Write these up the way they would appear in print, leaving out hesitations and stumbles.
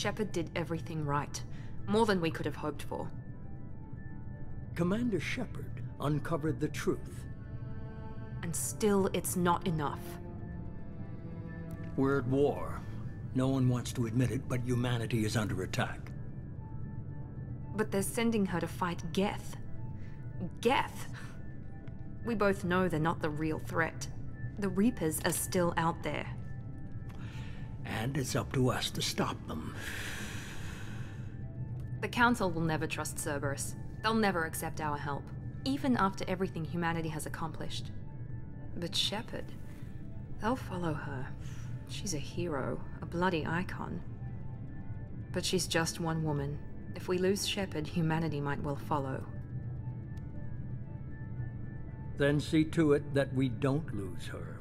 Shepard did everything right. More than we could have hoped for. Commander Shepard uncovered the truth. And still, it's not enough. We're at war. No one wants to admit it, but humanity is under attack. But they're sending her to fight Geth. Geth! We both know they're not the real threat. The Reapers are still out there. And it's up to us to stop them. The Council will never trust Cerberus. They'll never accept our help, even after everything humanity has accomplished. But Shepard, they'll follow her. She's a hero, a bloody icon. But she's just one woman. If we lose Shepard, humanity might well follow. Then see to it that we don't lose her.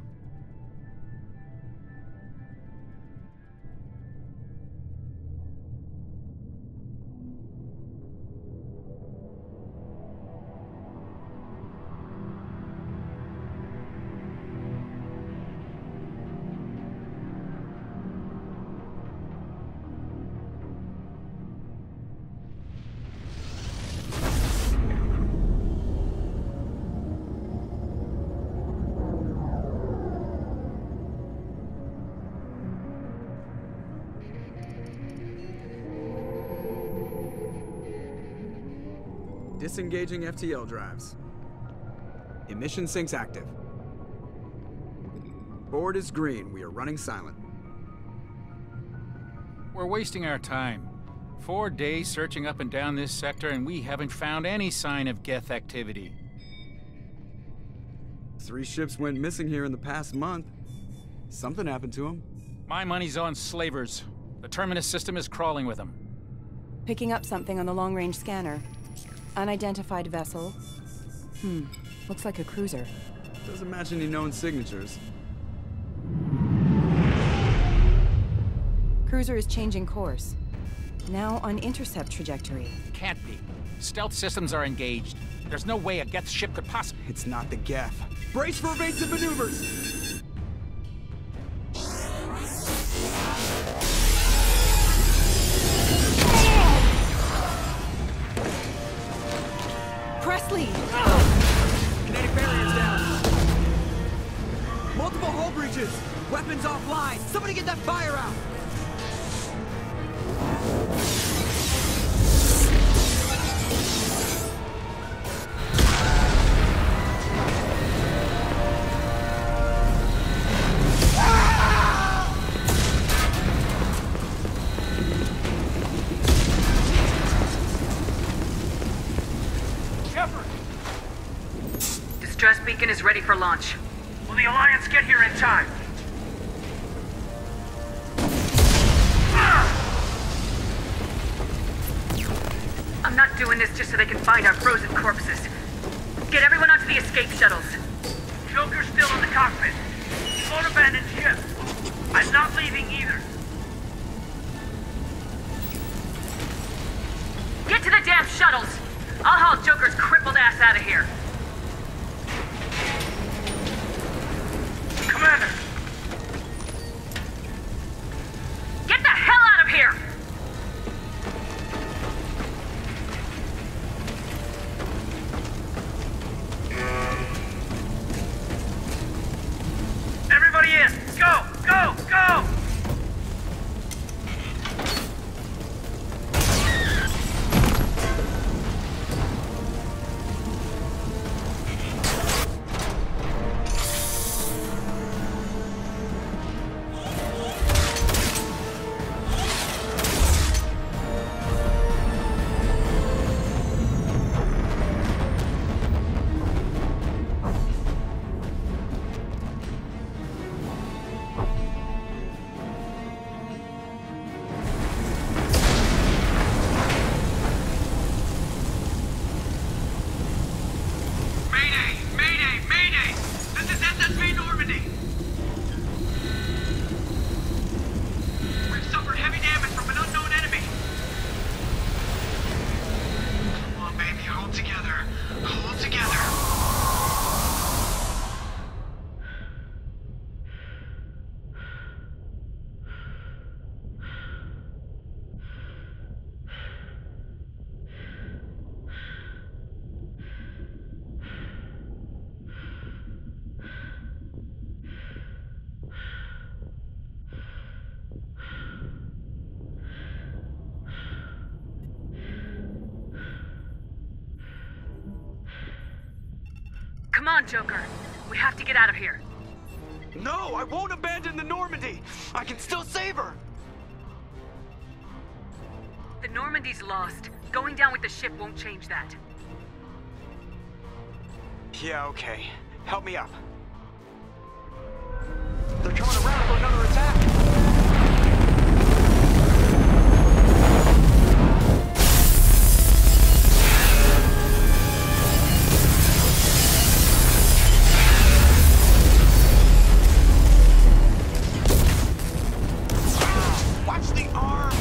Disengaging FTL drives. Emission sinks active. Board is green. We are running silent. We're wasting our time. 4 days searching up and down this sector, and we haven't found any sign of Geth activity. 3 ships went missing here in the past month. Something happened to them. My money's on slavers. The Terminus system is crawling with them. Picking up something on the long-range scanner. Unidentified vessel. Looks like a cruiser. Doesn't match any known signatures. Cruiser is changing course. Now on intercept trajectory. Can't be. Stealth systems are engaged. There's no way a Geth ship could possibly... It's not the Geth. Brace for evasive maneuvers! Presley! Kinetic barriers down. Multiple hull breaches. Weapons offline. Somebody get that fire out. Distress beacon is ready for launch. Will the Alliance get here in time? I'm not doing this just so they can find our frozen corpses. Get everyone onto the escape shuttles. Joker's still in the cockpit. He won't abandon ship. I'm not leaving either. Get to the damn shuttles! I'll haul Joker's crippled ass out of here. Commander! Get the hell out of here! Everybody in! Go! Go! Go! on, Joker. We have to get out of here. No, I won't abandon the Normandy! I can still save her! The Normandy's lost. Going down with the ship won't change that. Yeah, okay. Help me up. They're coming around for another attack! Watch the arm!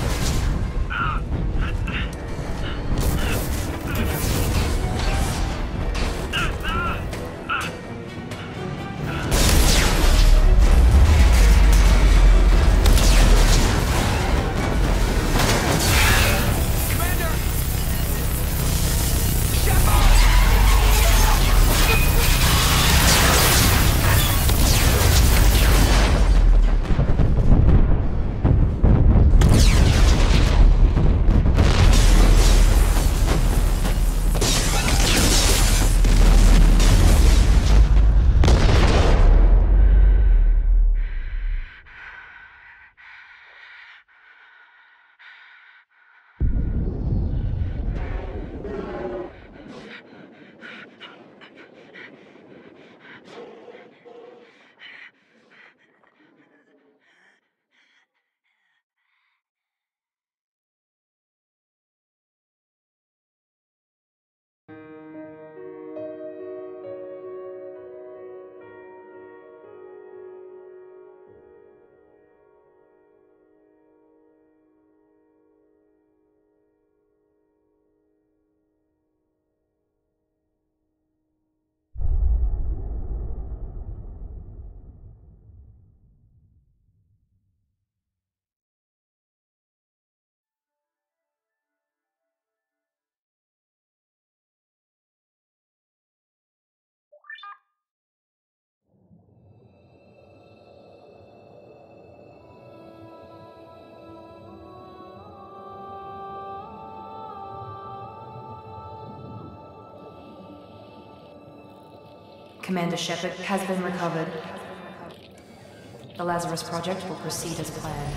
Commander Shepard has been recovered. The Lazarus Project will proceed as planned.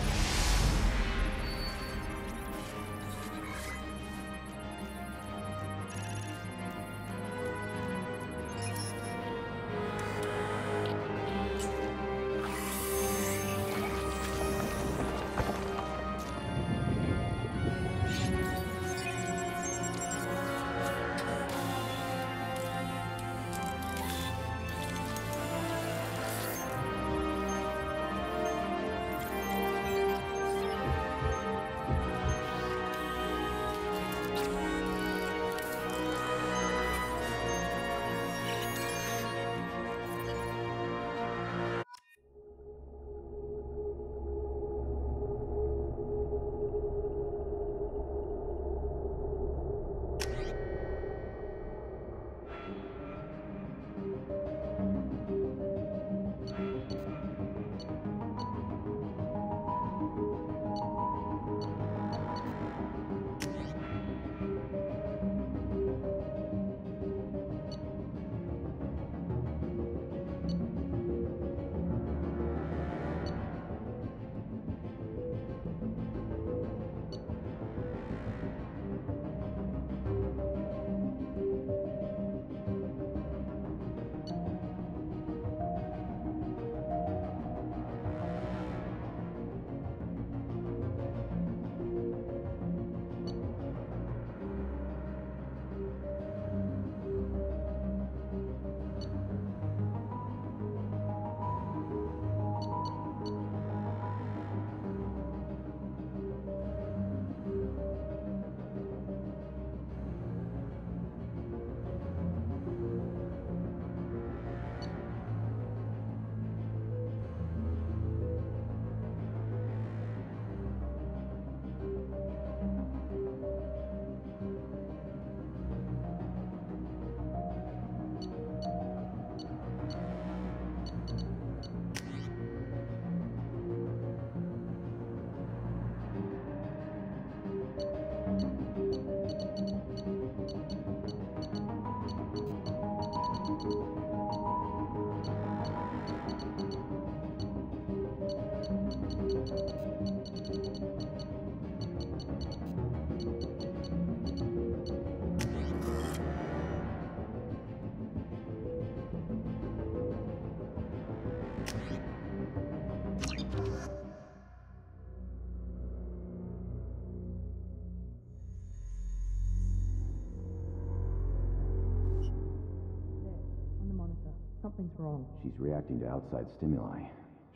Something's wrong. She's reacting to outside stimuli,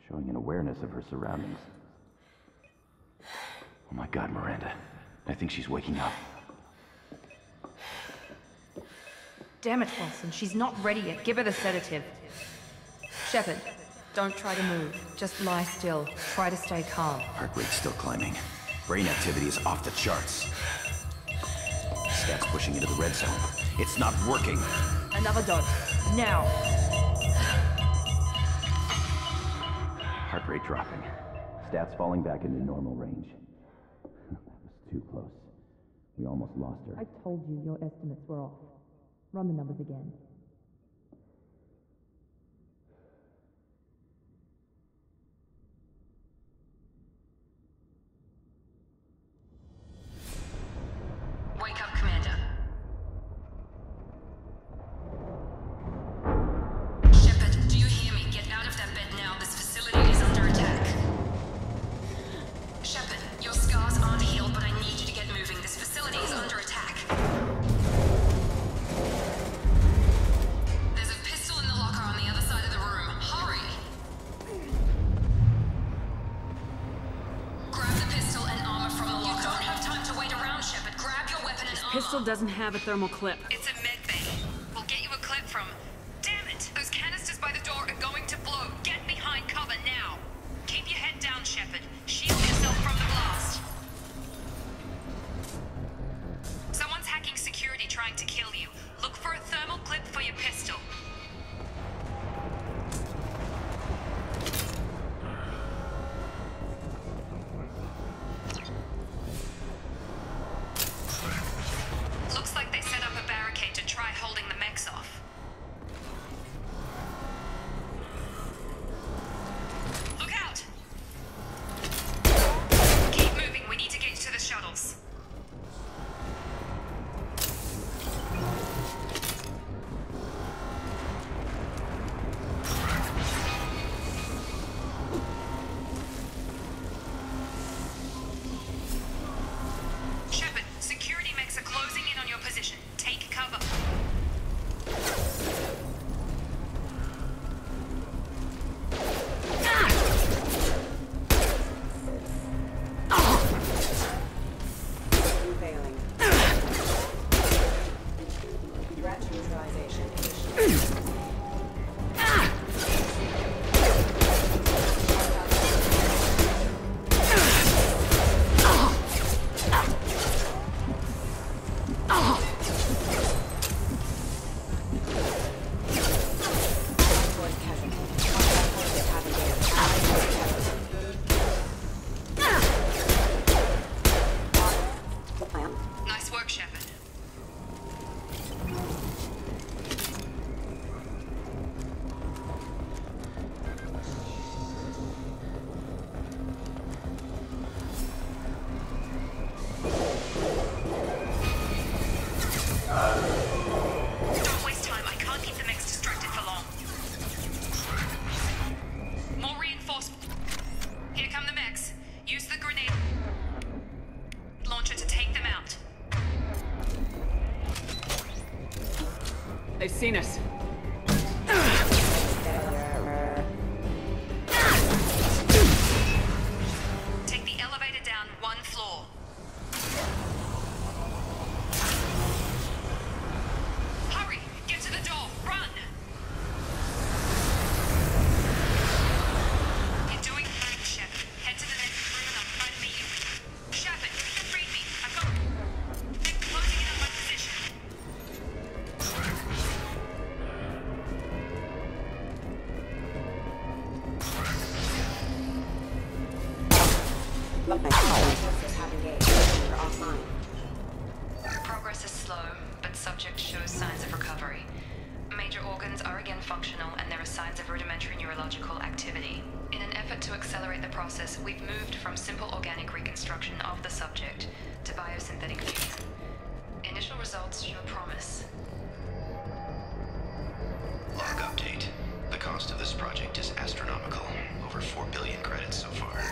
showing an awareness of her surroundings. Oh my God, Miranda. I think she's waking up. Damn it, Wilson. She's not ready yet. Give her the sedative. Shepard, don't try to move. Just lie still. Try to stay calm. Heart rate's still climbing. Brain activity is off the charts. Stats pushing into the red zone. It's not working. Another dose. Now. Heart rate dropping. Stats falling back into normal range. That was too close. We almost lost her. I told you your estimates were off. Run the numbers again. Wake up, Commander. Shepard, do you hear me? Get out of that bed now. This facility is under attack. Shepard, your scars aren't healed, but I need you to get moving. This facility is under attack. There's a pistol in the locker on the other side of the room. Hurry! Grab the pistol and armor from the locker. You don't have time to wait around, Shepard. Grab your weapon and armor. Pistol doesn't have a thermal clip. It's a med bay. We'll get you a clip from... Damn it! Those canisters by the door are going to blow. Get behind cover now. Keep your head down, Shepard. Shield yourself from the blast. Someone's hacking security trying to kill you. Look for a thermal clip for your pistol. Looks like they set up a barricade to try holding the mechs off. Look out! Keep moving, we need to get to the shuttles. Shepard, security mechs are closing in on your position. Take cover. Failing. Threat neutralization initiated. Nice work, Shepard. Don't waste time. I can't keep the mechs distracted for long. More reinforcements. Here come the mechs. Use the grenade launcher to take them out. They've seen us. Take the elevator down one floor. Hurry! Get to the door! Run! You're doing fine, Shepard. Head to the next room and I'll try to meet you. Shepard, read me. I've got... They're closing in on my position. Progress is slow, but subject shows signs of recovery. Major organs are again functional, and there are signs of rudimentary neurological activity. In an effort to accelerate the process, we've moved from simple organic reconstruction of the subject to biosynthetic fusion. Initial results show promise. Log update. The cost of this project is astronomical. Over 4 billion credits so far.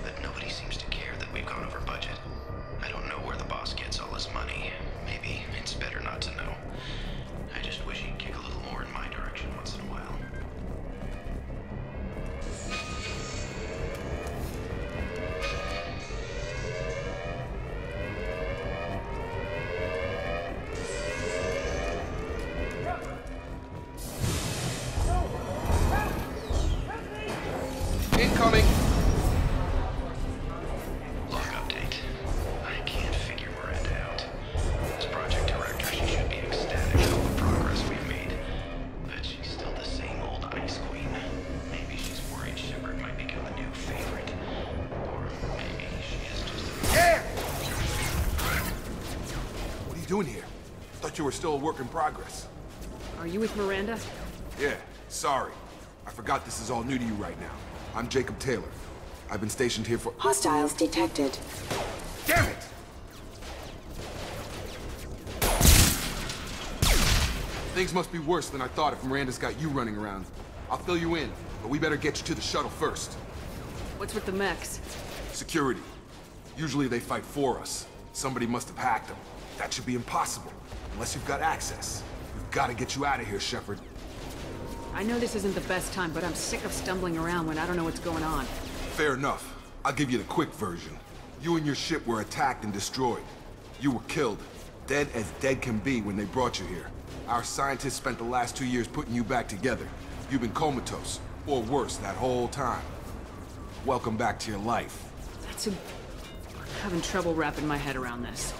But nobody seems to care that we've gone over budget. I don't know where the boss gets all his money. Maybe it's better not to know. I just wish he'd kick a little more in my direction once in a while. Incoming! Log update. I can't figure Miranda out. As project director, she should be ecstatic at all the progress we've made. But she's still the same old ice queen. Maybe she's worried Shepard might become the new favorite. Or maybe she is just a... Yeah! What are you doing here? Thought you were still a work in progress. Are you with Miranda? Yeah, sorry. I forgot this is all new to you right now. I'm Jacob Taylor. I've been stationed here for... Hostiles detected. Damn it! Things must be worse than I thought if Miranda's got you running around. I'll fill you in, but we better get you to the shuttle first. What's with the mechs? Security. Usually they fight for us. Somebody must have hacked them. That should be impossible, unless you've got access. We've got to get you out of here, Shepard. I know this isn't the best time, but I'm sick of stumbling around when I don't know what's going on. Fair enough. I'll give you the quick version. You and your ship were attacked and destroyed. You were killed. Dead as dead can be when they brought you here. Our scientists spent the last 2 years putting you back together. You've been comatose, or worse, that whole time. Welcome back to your life. I'm having trouble wrapping my head around this.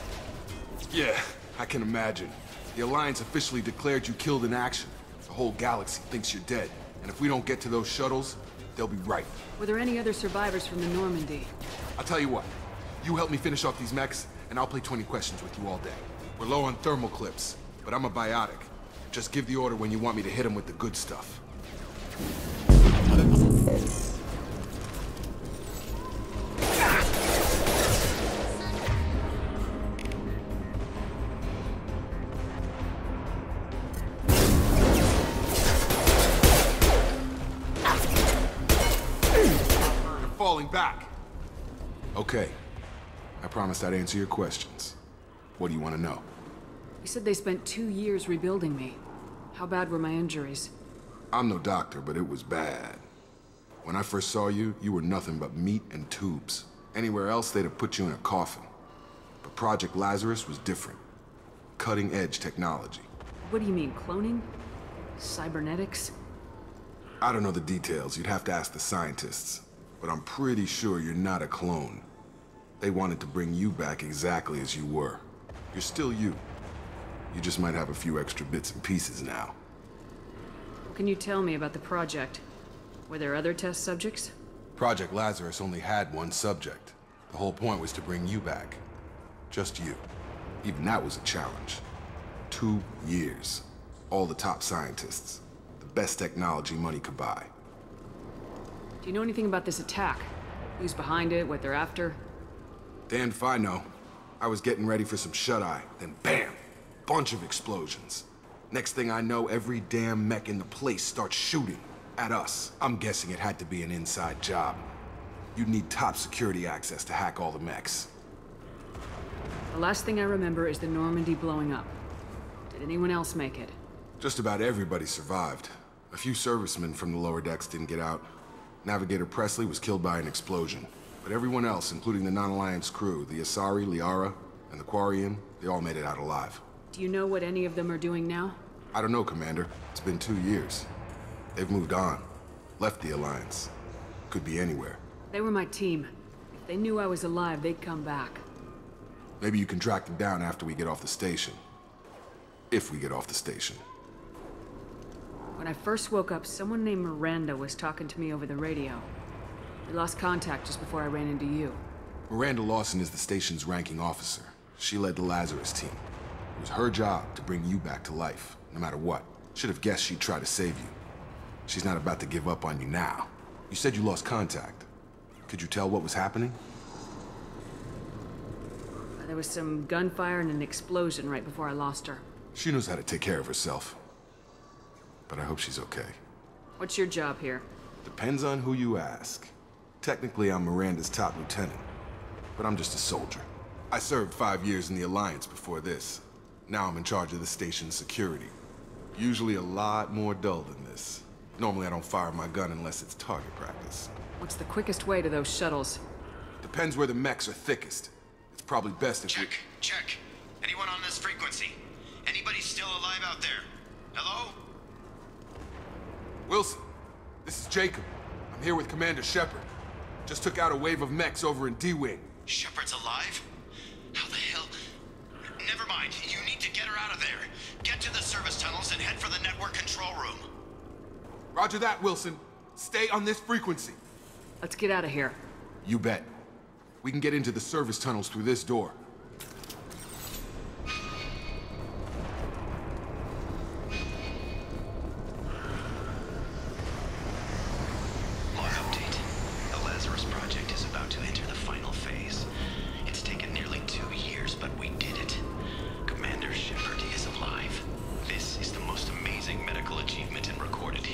Yeah, I can imagine. The Alliance officially declared you killed in action. The whole galaxy thinks you're dead. And if we don't get to those shuttles, they'll be right. Were there any other survivors from the Normandy? I'll tell you what. You help me finish off these mechs, and I'll play 20 questions with you all day. We're low on thermal clips, but I'm a biotic. Just give the order when you want me to hit them with the good stuff. Falling back. Okay. I promised I'd answer your questions. What do you want to know? You said they spent 2 years rebuilding me. How bad were my injuries? I'm no doctor, but it was bad. When I first saw you, you were nothing but meat and tubes. Anywhere else, they'd have put you in a coffin. But Project Lazarus was different. Cutting-edge technology. What do you mean, cloning? Cybernetics? I don't know the details. You'd have to ask the scientists. But I'm pretty sure you're not a clone. They wanted to bring you back exactly as you were. You're still you. You just might have a few extra bits and pieces now. What can you tell me about the project? Were there other test subjects? Project Lazarus only had one subject. The whole point was to bring you back. Just you. Even that was a challenge. 2 years. All the top scientists. The best technology money could buy. Do you know anything about this attack? Who's behind it, what they're after? Damned if I know. I was getting ready for some shut-eye, then bam! Bunch of explosions. Next thing I know, every damn mech in the place starts shooting at us. I'm guessing it had to be an inside job. You'd need top security access to hack all the mechs. The last thing I remember is the Normandy blowing up. Did anyone else make it? Just about everybody survived. A few servicemen from the lower decks didn't get out. Navigator Presley was killed by an explosion. But everyone else, including the non-Alliance crew, the Asari, Liara, and the Quarian, they all made it out alive. Do you know what any of them are doing now? I don't know, Commander. It's been 2 years. They've moved on. Left the Alliance. Could be anywhere. They were my team. If they knew I was alive, they'd come back. Maybe you can track them down after we get off the station. If we get off the station. When I first woke up, someone named Miranda was talking to me over the radio. We lost contact just before I ran into you. Miranda Lawson is the station's ranking officer. She led the Lazarus team. It was her job to bring you back to life, no matter what. Should have guessed she'd try to save you. She's not about to give up on you now. You said you lost contact. Could you tell what was happening? There was some gunfire and an explosion right before I lost her. She knows how to take care of herself. But I hope she's okay. What's your job here? Depends on who you ask. Technically, I'm Miranda's top lieutenant. But I'm just a soldier. I served 5 years in the Alliance before this. Now I'm in charge of the station's security. Usually a lot more dull than this. Normally I don't fire my gun unless it's target practice. What's the quickest way to those shuttles? Depends where the mechs are thickest. It's probably best if Check. Check. Anyone on this frequency? Anybody still alive out there? Hello? Wilson, this is Jacob. I'm here with Commander Shepard. Just took out a wave of mechs over in D-Wing. Shepard's alive? How the hell? Never mind. You need to get her out of there. Get to the service tunnels and head for the network control room. Roger that, Wilson. Stay on this frequency. Let's get out of here. You bet. We can get into the service tunnels through this door. Log update. The Lazarus Project is about to enter the final phase. It's taken nearly 2 years, but we did it. Commander Shepard is alive. This is the most amazing medical achievement in recorded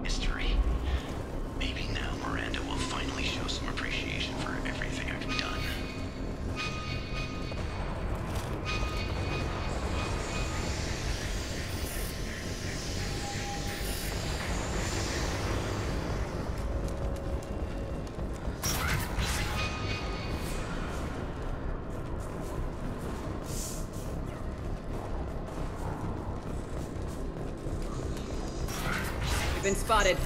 history. Maybe now Miranda will finally show some appreciation for everything I've done. We've been spotted.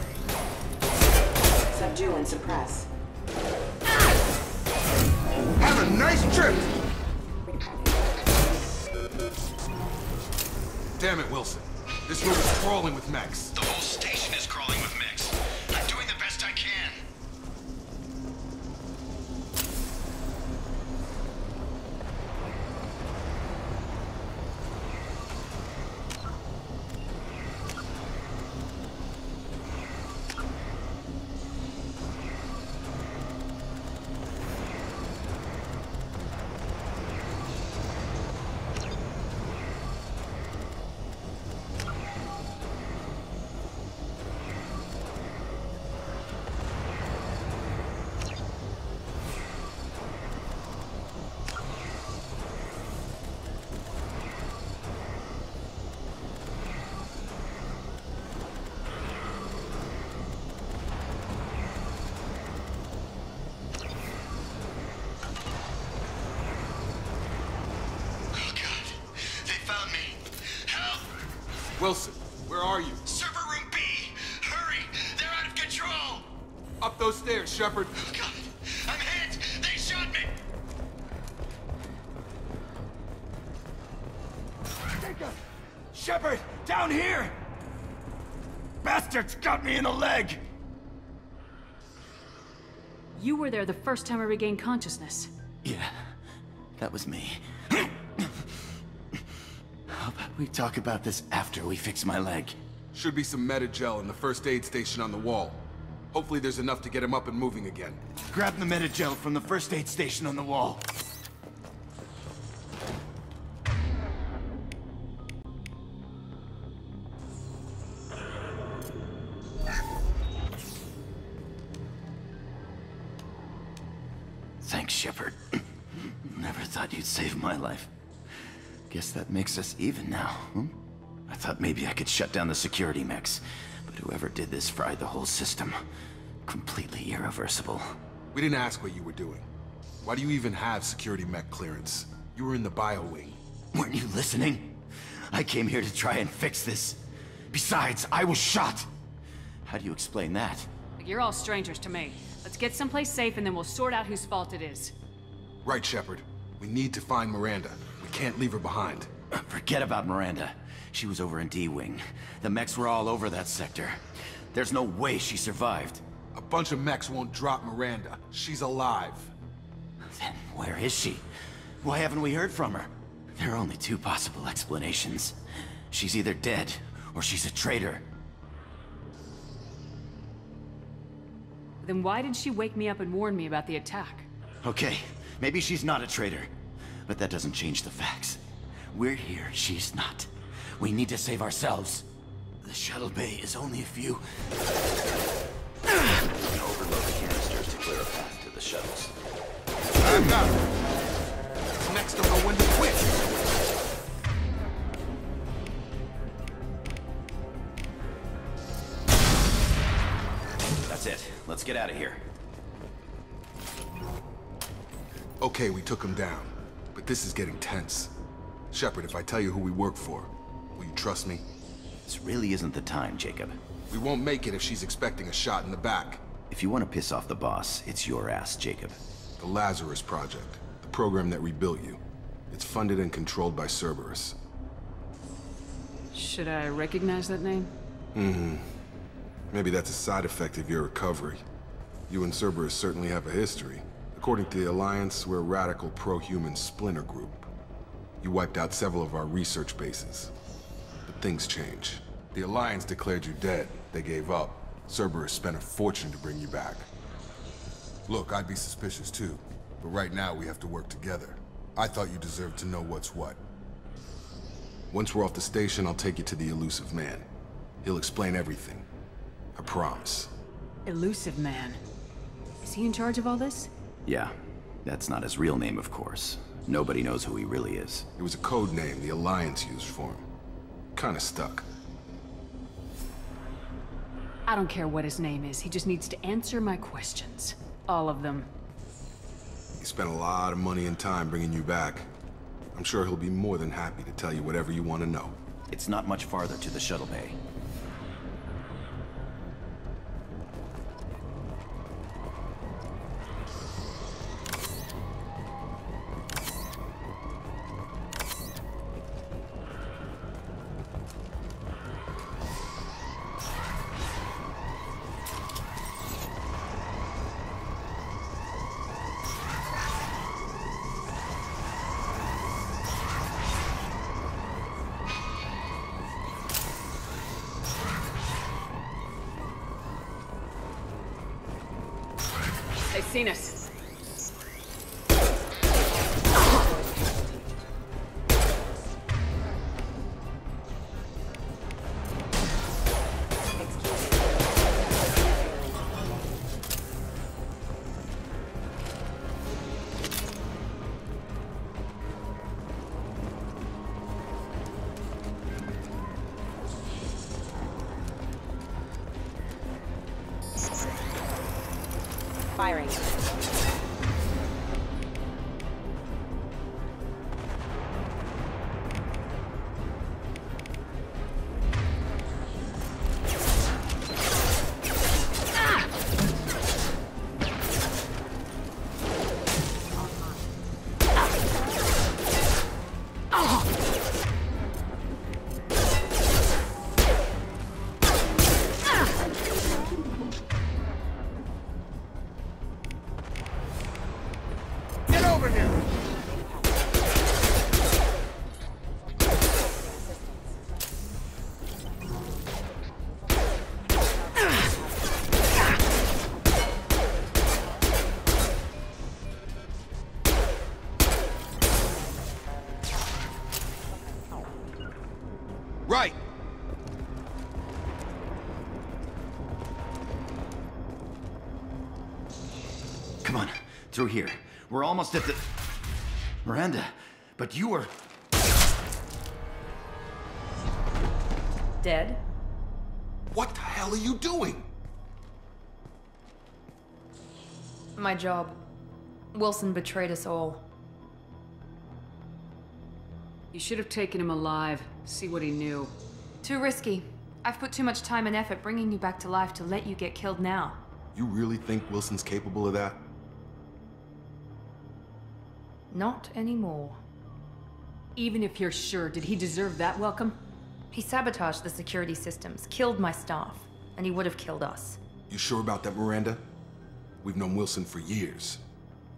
Subdue and suppress. Have a nice trip! Damn it, Wilson. This room is crawling with mechs. The whole station is crawling with mechs. I'm doing the best I can. Wilson, where are you? Server room B! Hurry! They're out of control! Up those stairs, Shepard. Oh, God! I'm hit! They shot me! Shepard! Down here! Bastards got me in the leg! You were there the first time I regained consciousness. Yeah, that was me. How about we talk about this after we fix my leg? Should be some Medi-gel in the first aid station on the wall. Hopefully there's enough to get him up and moving again. Grab the Medi-gel from the first aid station on the wall. Thanks, Shepard. Never thought you'd save my life. Guess that makes us even now, hmm? I thought maybe I could shut down the security mechs, but whoever did this fried the whole system. Completely irreversible. We didn't ask what you were doing. Why do you even have security mech clearance? You were in the bio wing. Weren't you listening? I came here to try and fix this. Besides, I was shot. How do you explain that? You're all strangers to me. Let's get someplace safe and then we'll sort out whose fault it is. Right, Shepard. We need to find Miranda. We can't leave her behind. Forget about Miranda. She was over in D-Wing. The mechs were all over that sector. There's no way she survived. A bunch of mechs won't drop Miranda. She's alive. Then where is she? Why haven't we heard from her? There are only two possible explanations. She's either dead, or she's a traitor. Then why did she wake me up and warn me about the attack? Okay, maybe she's not a traitor. But that doesn't change the facts. We're here, she's not. We need to save ourselves. The shuttle bay is only a few... Overload the canisters to clear a path to the shuttles. I've got her. These mechs don't know when to quit. That's it. Let's get out of here. Okay, we took him down. But this is getting tense. Shepard, if I tell you who we work for, will you trust me? This really isn't the time, Jacob. We won't make it if she's expecting a shot in the back. If you want to piss off the boss, it's your ass, Jacob. The Lazarus Project. The program that rebuilt you. It's funded and controlled by Cerberus. Should I recognize that name? Maybe that's a side effect of your recovery. You and Cerberus certainly have a history. According to the Alliance, we're a radical pro-human splinter group. You wiped out several of our research bases. But things change. The Alliance declared you dead. They gave up. Cerberus spent a fortune to bring you back. Look, I'd be suspicious too. But right now, we have to work together. I thought you deserved to know what's what. Once we're off the station, I'll take you to the Elusive Man. He'll explain everything. I promise. Elusive Man. Is he in charge of all this? Yeah. That's not his real name, of course. Nobody knows who he really is. It was a code name the Alliance used for him. Kinda stuck. I don't care what his name is. He just needs to answer my questions. All of them. He spent a lot of money and time bringing you back. I'm sure he'll be more than happy to tell you whatever you want to know. It's not much farther to the shuttle bay. They've seen us. Firing. Right! Come on, through here. We're almost at the... Miranda, but you were... Dead? What the hell are you doing? My job. Wilson betrayed us all. You should have taken him alive. See what he knew. Too risky. I've put too much time and effort bringing you back to life to let you get killed now. You really think Wilson's capable of that? Not anymore. Even if you're sure, did he deserve that welcome? He sabotaged the security systems, killed my staff, and he would have killed us. You sure about that, Miranda? We've known Wilson for years.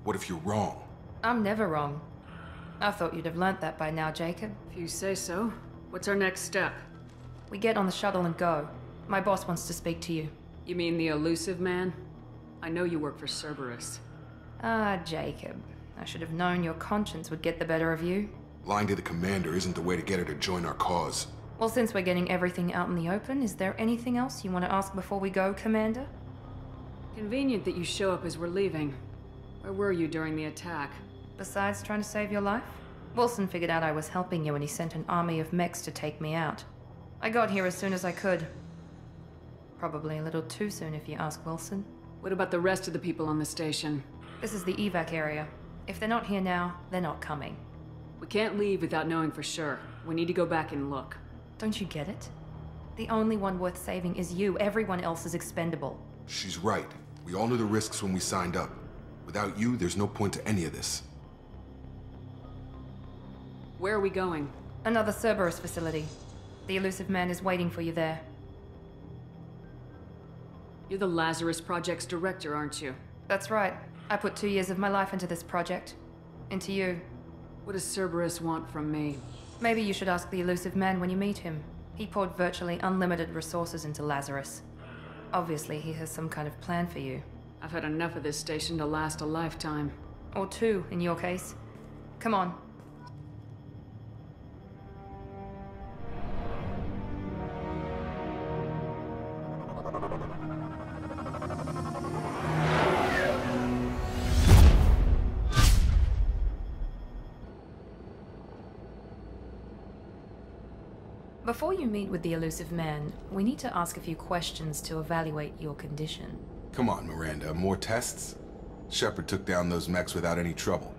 What if you're wrong? I'm never wrong. I thought you'd have learnt that by now, Jacob. If you say so. What's our next step? We get on the shuttle and go. My boss wants to speak to you. You mean the Elusive Man? I know you work for Cerberus. Ah, Jacob. I should have known your conscience would get the better of you. Lying to the commander isn't the way to get her to join our cause. Well, since we're getting everything out in the open, is there anything else you want to ask before we go, Commander? Convenient that you show up as we're leaving. Where were you during the attack? Besides trying to save your life? Wilson figured out I was helping you and he sent an army of mechs to take me out. I got here as soon as I could. Probably a little too soon if you ask Wilson. What about the rest of the people on the station? This is the evac area. If they're not here now, they're not coming. We can't leave without knowing for sure. We need to go back and look. Don't you get it? The only one worth saving is you. Everyone else is expendable. She's right. We all knew the risks when we signed up. Without you, there's no point to any of this. Where are we going? Another Cerberus facility. The elusive man is waiting for you there. You're the Lazarus Project's director, aren't you? That's right. I put 2 years of my life into this project. Into you. What does Cerberus want from me? Maybe you should ask the elusive man when you meet him. He poured virtually unlimited resources into Lazarus. Obviously, he has some kind of plan for you. I've had enough of this station to last a lifetime. Or 2, in your case. Come on. Before you meet with the elusive man, we need to ask a few questions to evaluate your condition. Come on, Miranda, more tests? Shepard took down those mechs without any trouble.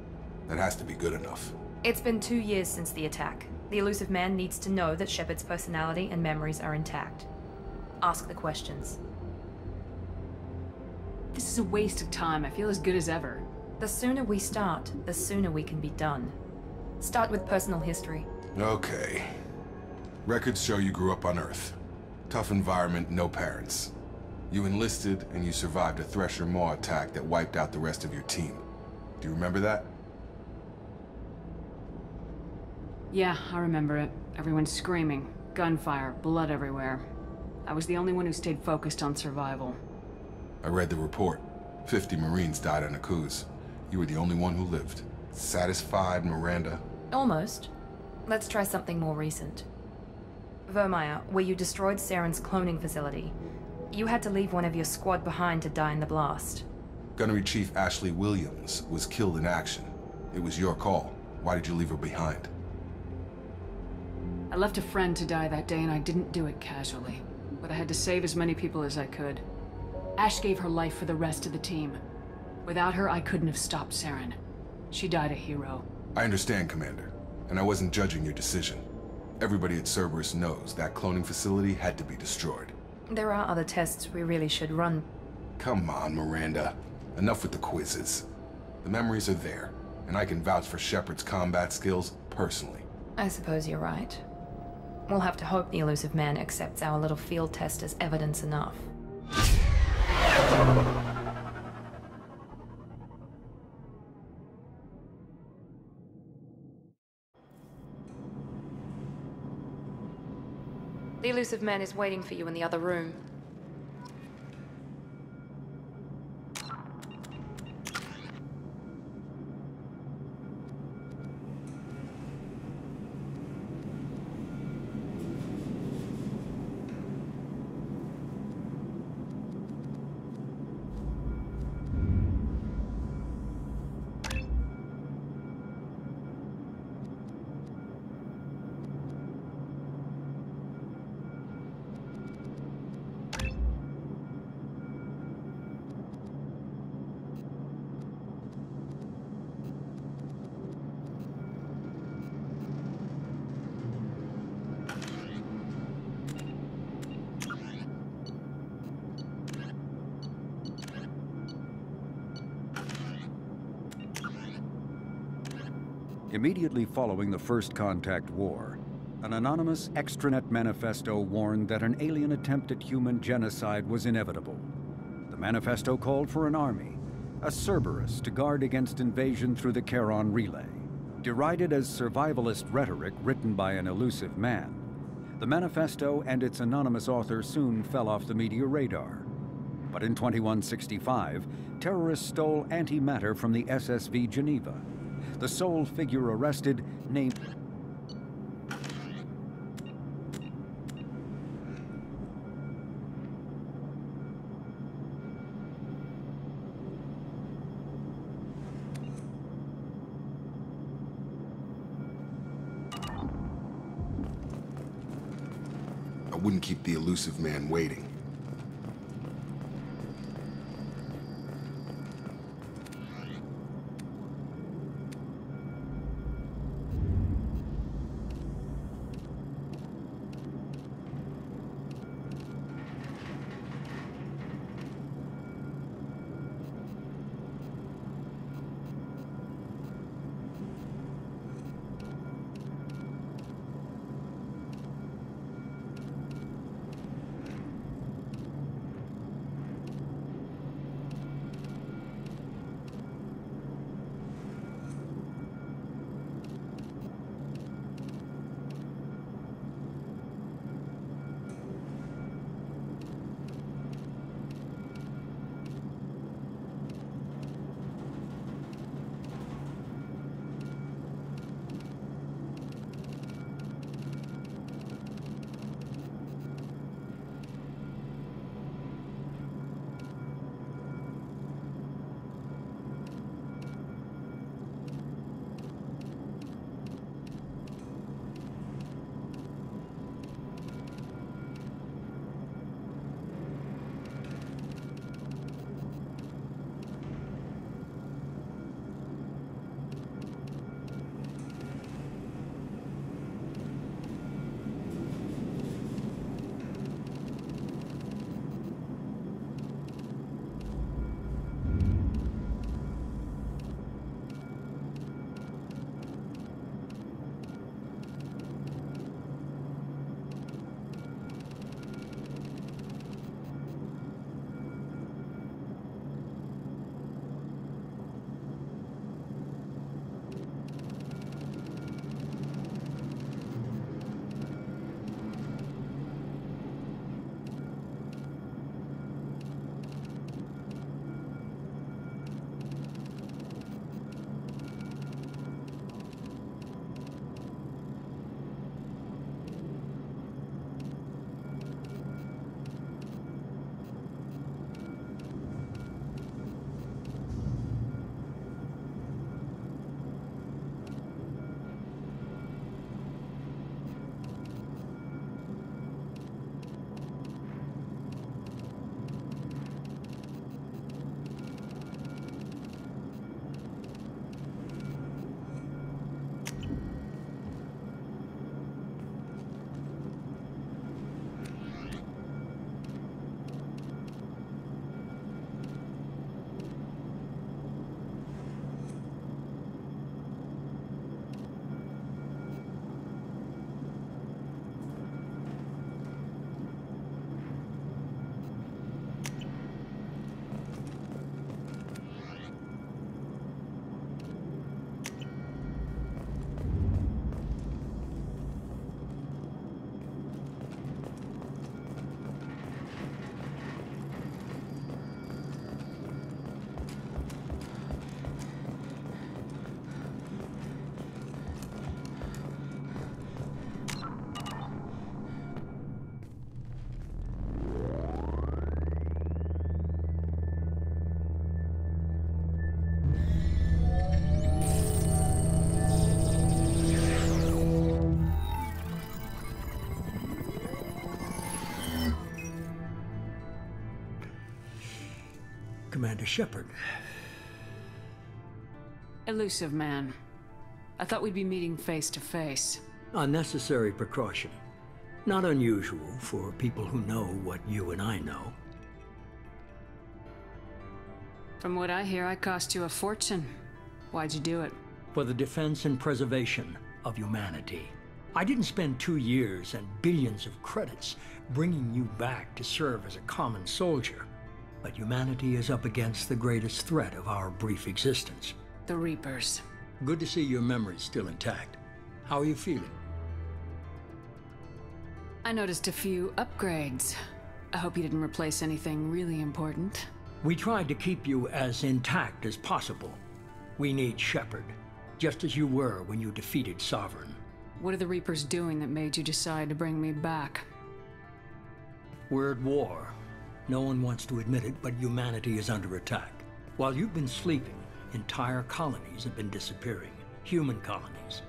That has to be good enough. It's been 2 years since the attack. The elusive man needs to know that Shepard's personality and memories are intact. Ask the questions. This is a waste of time. I feel as good as ever. The sooner we start, the sooner we can be done. Start with personal history. Okay. Records show you grew up on Earth. Tough environment, no parents. You enlisted, and you survived a Thresher Maw attack that wiped out the rest of your team. Do you remember that? Yeah, I remember it. Everyone screaming, gunfire, blood everywhere. I was the only one who stayed focused on survival. I read the report. 50 Marines died on Akuz. You were the only one who lived. Satisfied, Miranda? Almost. Let's try something more recent. Vermeer, where you destroyed Saren's cloning facility. You had to leave one of your squad behind to die in the blast. Gunnery Chief Ashley Williams was killed in action. It was your call. Why did you leave her behind? I left a friend to die that day and I didn't do it casually. But I had to save as many people as I could. Ash gave her life for the rest of the team. Without her, I couldn't have stopped Saren. She died a hero. I understand, Commander. And I wasn't judging your decision. Everybody at Cerberus knows that cloning facility had to be destroyed. There are other tests we really should run. Come on, Miranda. Enough with the quizzes. The memories are there, and I can vouch for Shepard's combat skills personally. I suppose you're right. We'll have to hope the elusive man accepts our little field test as evidence enough. The elusive man is waiting for you in the other room. Immediately following the First Contact War, an anonymous extranet manifesto warned that an alien attempt at human genocide was inevitable. The manifesto called for an army, a Cerberus, to guard against invasion through the Charon Relay. Derided as survivalist rhetoric written by an elusive man, the manifesto and its anonymous author soon fell off the media radar. But in 2165, terrorists stole antimatter from the SSV Geneva. The sole figure arrested, named... I wouldn't keep the elusive man waiting. Commander Shepard. Elusive man. I thought we'd be meeting face to face. A necessary precaution. Not unusual for people who know what you and I know. From what I hear, I cost you a fortune. Why'd you do it? For the defense and preservation of humanity. I didn't spend 2 years and billions of credits bringing you back to serve as a common soldier. But humanity is up against the greatest threat of our brief existence. The Reapers. Good to see your memory's still intact. How are you feeling? I noticed a few upgrades. I hope you didn't replace anything really important. We tried to keep you as intact as possible. We need Shepard, just as you were when you defeated Sovereign. What are the Reapers doing that made you decide to bring me back? We're at war. No one wants to admit it, but humanity is under attack. While you've been sleeping, entire colonies have been disappearing. Human colonies.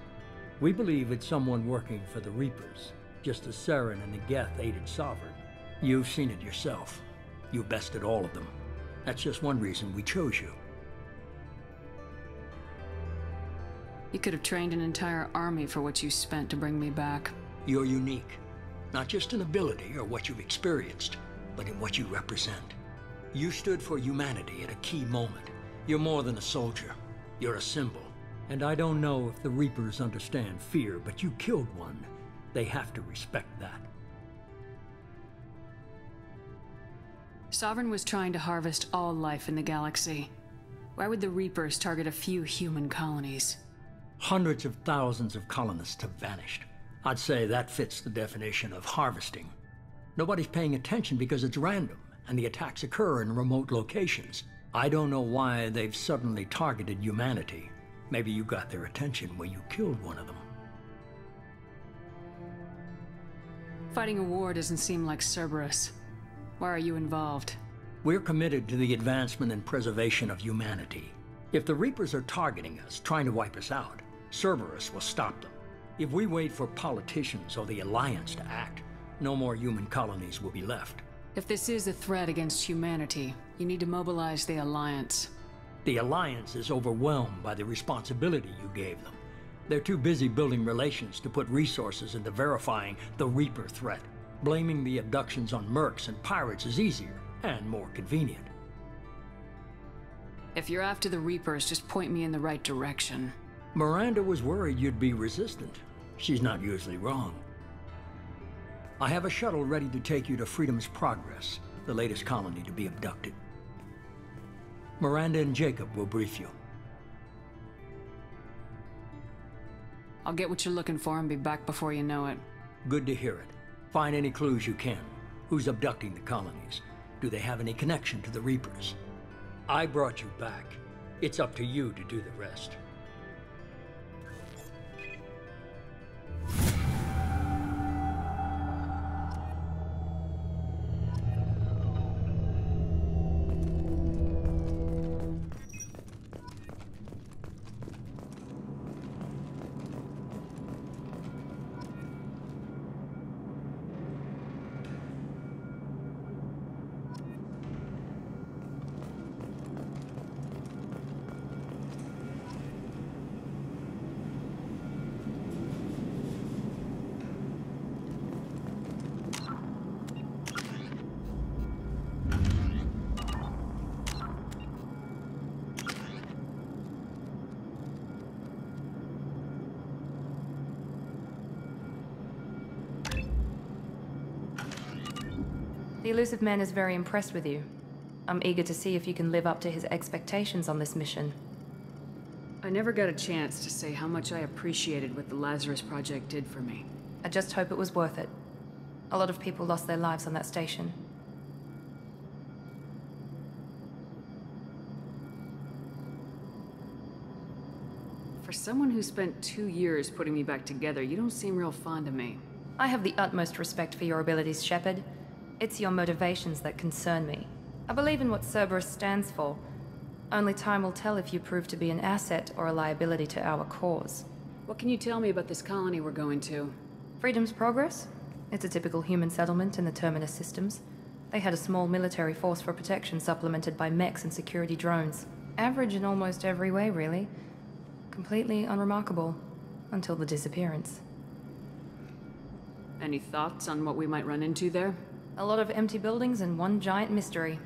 We believe it's someone working for the Reapers, just as Saren and the Geth aided Sovereign. You've seen it yourself. You bested all of them. That's just one reason we chose you. You could have trained an entire army for what you spent to bring me back. You're unique. Not just in ability or what you've experienced, but in what you represent. You stood for humanity at a key moment. You're more than a soldier. You're a symbol. And I don't know if the Reapers understand fear, but you killed one. They have to respect that. Sovereign was trying to harvest all life in the galaxy. Why would the Reapers target a few human colonies? Hundreds of thousands of colonists have vanished. I'd say that fits the definition of harvesting. Nobody's paying attention because it's random, and the attacks occur in remote locations. I don't know why they've suddenly targeted humanity. Maybe you got their attention when you killed one of them. Fighting a war doesn't seem like Cerberus. Why are you involved? We're committed to the advancement and preservation of humanity. If the Reapers are targeting us, trying to wipe us out, Cerberus will stop them. If we wait for politicians or the Alliance to act, no more human colonies will be left. If this is a threat against humanity, you need to mobilize the Alliance. The Alliance is overwhelmed by the responsibility you gave them. They're too busy building relations to put resources into verifying the Reaper threat. Blaming the abductions on mercs and pirates is easier and more convenient. If you're after the Reapers, just point me in the right direction. Miranda was worried you'd be resistant. She's not usually wrong. I have a shuttle ready to take you to Freedom's Progress, the latest colony to be abducted. Miranda and Jacob will brief you. I'll get what you're looking for and be back before you know it. Good to hear it. Find any clues you can. Who's abducting the colonies? Do they have any connection to the Reapers? I brought you back. It's up to you to do the rest. The elusive man is very impressed with you. I'm eager to see if you can live up to his expectations on this mission. I never got a chance to say how much I appreciated what the Lazarus Project did for me. I just hope it was worth it. A lot of people lost their lives on that station. For someone who spent 2 years putting me back together, you don't seem real fond of me. I have the utmost respect for your abilities, Shepard. It's your motivations that concern me. I believe in what Cerberus stands for. Only time will tell if you prove to be an asset or a liability to our cause. What can you tell me about this colony we're going to? Freedom's Progress? It's a typical human settlement in the Terminus systems. They had a small military force for protection supplemented by mechs and security drones. Average in almost every way, really. Completely unremarkable. Until the disappearance. Any thoughts on what we might run into there? A lot of empty buildings and one giant mystery.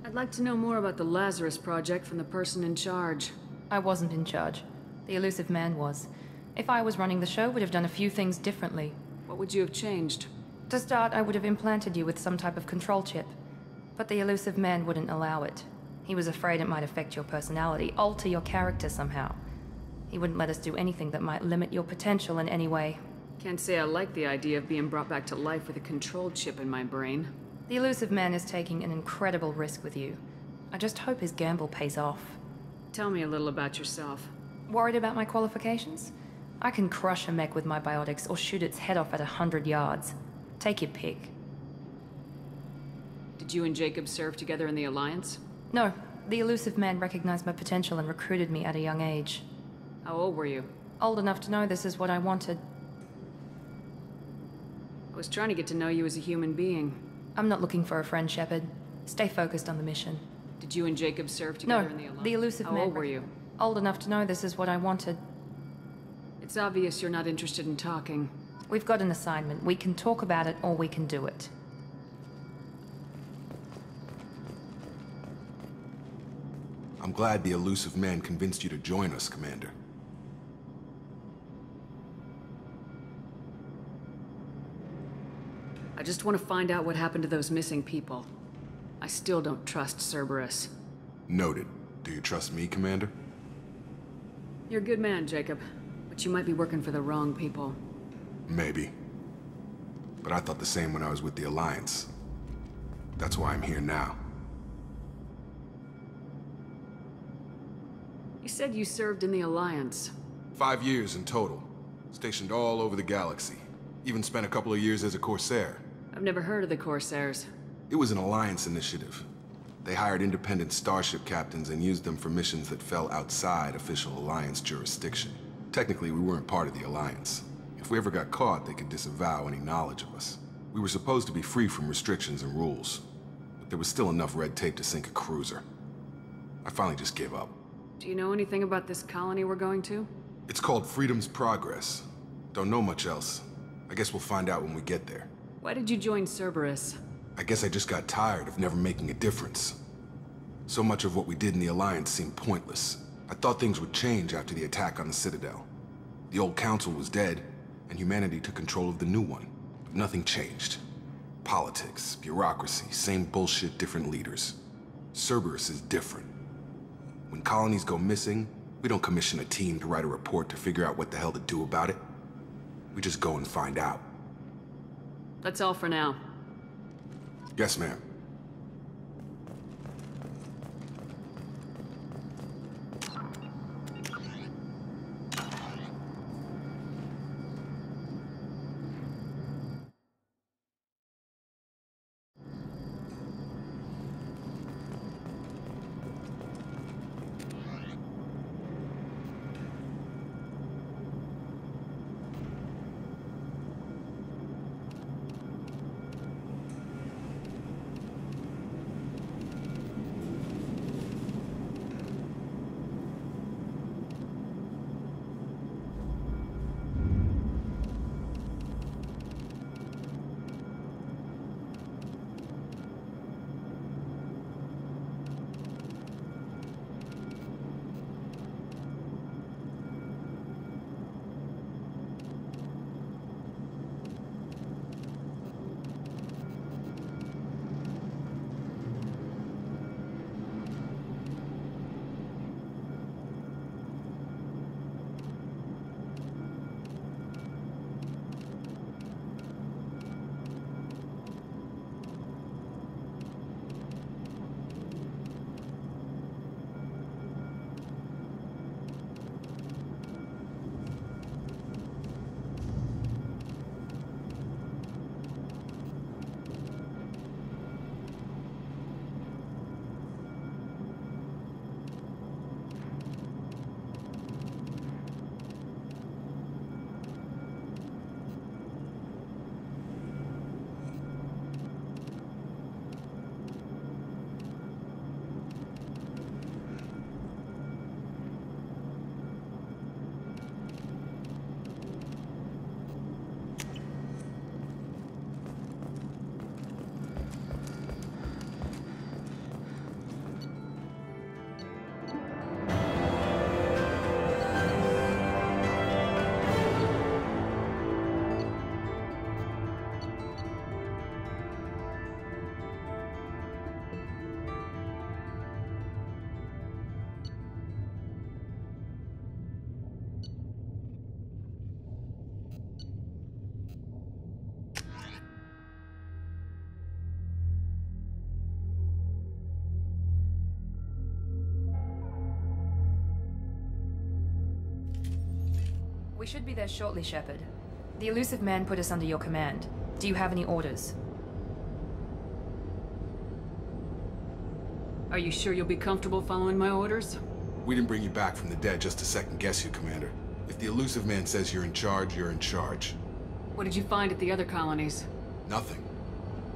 I'd like to know more about the Lazarus Project from the person in charge. I wasn't in charge. The elusive man was. If I was running the show, would have done a few things differently. What would you have changed? To start, I would have implanted you with some type of control chip. But the elusive man wouldn't allow it. He was afraid it might affect your personality, alter your character somehow. He wouldn't let us do anything that might limit your potential in any way. Can't say I like the idea of being brought back to life with a control chip in my brain. The elusive man is taking an incredible risk with you. I just hope his gamble pays off. Tell me a little about yourself. Worried about my qualifications? I can crush a mech with my biotics or shoot its head off at 100 yards. Take your pick. Did you and Jacob serve together in the Alliance? No. The elusive man recognized my potential and recruited me at a young age. How old were you? Old enough to know this is what I wanted. I was trying to get to know you as a human being. I'm not looking for a friend, Shepard. Stay focused on the mission. Did you and Jacob serve together in the Alliance? No, the elusive man... How old were you? Old enough to know this is what I wanted. It's obvious you're not interested in talking. We've got an assignment. We can talk about it, or we can do it. I'm glad the elusive man convinced you to join us, Commander. I just want to find out what happened to those missing people. I still don't trust Cerberus. Noted. Do you trust me, Commander? You're a good man, Jacob. But you might be working for the wrong people. Maybe. But I thought the same when I was with the Alliance. That's why I'm here now. You said you served in the Alliance. 5 years in total. Stationed all over the galaxy. Even spent a couple of years as a Corsair. I've never heard of the Corsairs. It was an Alliance initiative. They hired independent starship captains and used them for missions that fell outside official Alliance jurisdiction. Technically, we weren't part of the Alliance. If we ever got caught, they could disavow any knowledge of us. We were supposed to be free from restrictions and rules. But there was still enough red tape to sink a cruiser. I finally just gave up. Do you know anything about this colony we're going to? It's called Freedom's Progress. Don't know much else. I guess we'll find out when we get there. Why did you join Cerberus? I guess I just got tired of never making a difference. So much of what we did in the Alliance seemed pointless. I thought things would change after the attack on the Citadel. The old council was dead, and humanity took control of the new one. But nothing changed. Politics, bureaucracy, same bullshit, different leaders. Cerberus is different. When colonies go missing, we don't commission a team to write a report to figure out what the hell to do about it. We just go and find out. That's all for now. Yes, ma'am. We should be there shortly, Shepard. The elusive man put us under your command. Do you have any orders? Are you sure you'll be comfortable following my orders? We didn't bring you back from the dead just to second-guess you, Commander. If the elusive man says you're in charge, you're in charge. What did you find at the other colonies? Nothing.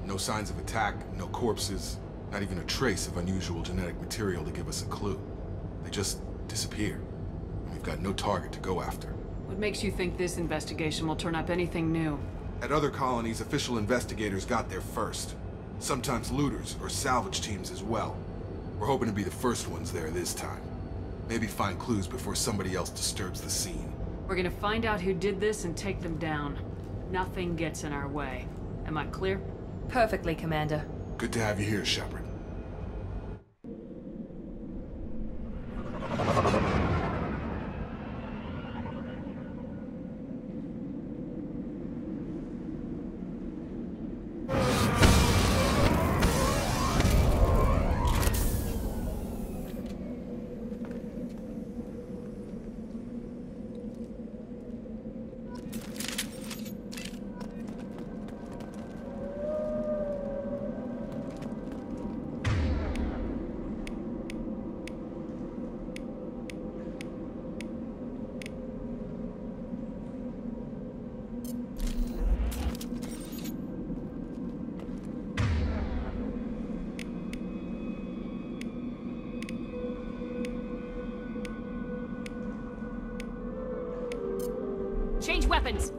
No signs of attack, no corpses, not even a trace of unusual genetic material to give us a clue. They just disappeared. And we've got no target to go after. What makes you think this investigation will turn up anything new? At other colonies, official investigators got there first. Sometimes looters or salvage teams as well. We're hoping to be the first ones there this time. Maybe find clues before somebody else disturbs the scene. We're gonna find out who did this and take them down. Nothing gets in our way. Am I clear? Perfectly, Commander. Good to have you here, Shepard. Change weapons!